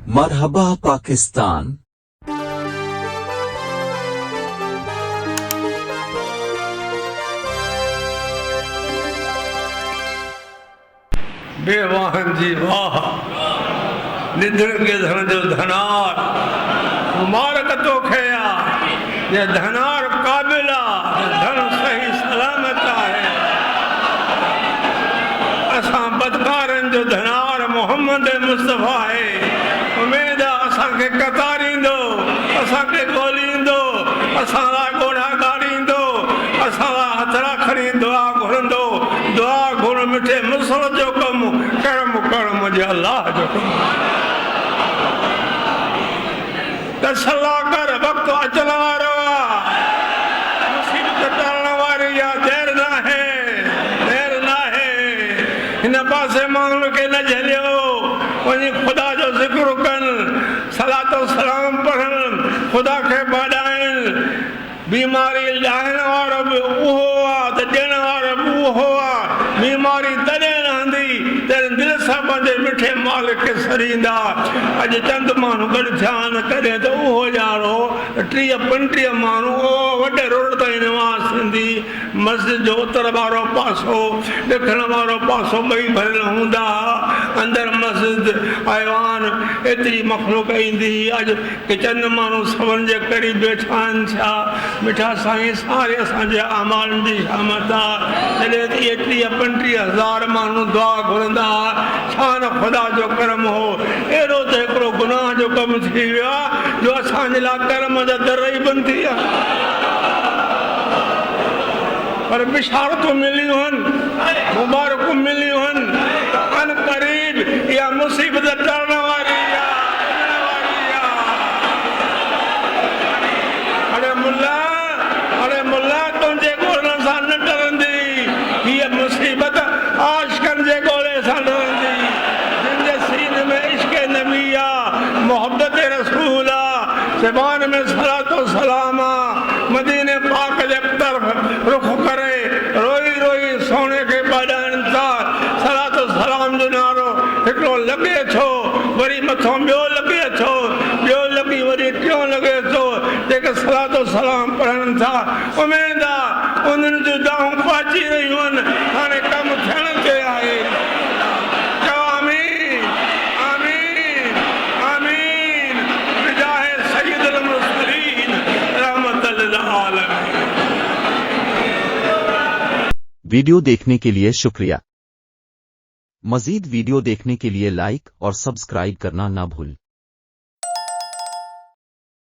मरहबा पाकिस्तान। बेवाहन जी वाह, निधन के धन जो धनार मुबारक तो खया, ये धनार काबिला, ये धन सही सलामत है। असा बदकारन जो धनार मोहम्मद मुस्तफा है। उम्मीद असा के कतारींदो, असा के गोलींदो, असा ला गोढ़ा गाड़ींदो, असा ला हथड़ा खड़ी दुआ घुरंदो। दुआ घुर मिठे मुसल जो कम कर्म कर्म जे अल्लाह जो कम। तसल्ला कर वक्त अचण वारो मुसीबत टलण वारी या देर ना है, देर ना है। इन पासे माण्हुनि खे न झलियो, वञी खुदा जो ज़िक्र कनि, सलातो सलाम पढ़नि, खुदा खे बाॾाइनि। बीमारी ॼाणण वारो बि उहो आहे त ॾियण वारो बि उहो आहे। बीमारी तॾहिं रहंदी तॾहिं दिलि सां पंहिंजे मिठे मालिक खे सरींदा। अॼु चंद माण्हू गॾु थिया आहिनि, कॾहिं त उहो ॼाणो 30-35 माण्हू वॾे रोड ताईं निवास थींदी। मस्जिद जो उतर वारो पासो, ॾखण वारो पासो ॿई भरियल हूंदा। अंदरि मस्जिद ऐवान एतिरी मखलूक ईंदी। अॼु के चंद माण्हू सभनि जे करी वेठा आहिनि। छा मिठा साईं सारे असांजे अमालनि जी शामत आहे। जॾहिं 30-35 माण्हू दुआ घुरंदा, छा न ख़ुदा जो करम हो। अहिड़ो त हिकिड़ो गुनाह जो कमु थी वियो आहे जो असांजे लाइ कर्म जा दर ई बंदि थी विया। पर बिशारतूं मिलियूं आहिनि, मुबारकूं मिलियूं आहिनि त अन क़रीब इहा मुसीबत टलण वारी आहे। अरे मुल्ला तुंहिंजे ॻोल्हण सां न टलंदी, हीअ मुसीबत आशिक़नि जे ॻोल्हे सां टलंदी। जिन जे सीन में इश्क़ नबी आहे, मोहब्बत रसूल आहे, ज़बान में सलातो सलाम आहे। मदीने पाक जे तरफ़ रुख करे रोई रोई सोने खे ॿाॾाइनि था। सलातो सलाम जो नारो हिकिड़ो लॻे थो, वरी मथां ॿियो लॻे थो, ॿियो लॻी वरी टियों लॻे थो। जेके सलातो सलाम पढ़नि था, उमेद आहे उन्हनि जूं दुआऊं पहुची रहियूं आहिनि। हाणे कमु थियण ते आहे। चओ आमीन, आमीन, आमीन। बिजाहे सय्यदुल मुरसलीन रहमतल लिल आलमीन। वीडियो देखने के लिए शुक्रिया। मज़ीद वीडियो देखने के लिए लाइक और सब्सक्राइब करना ना भूल।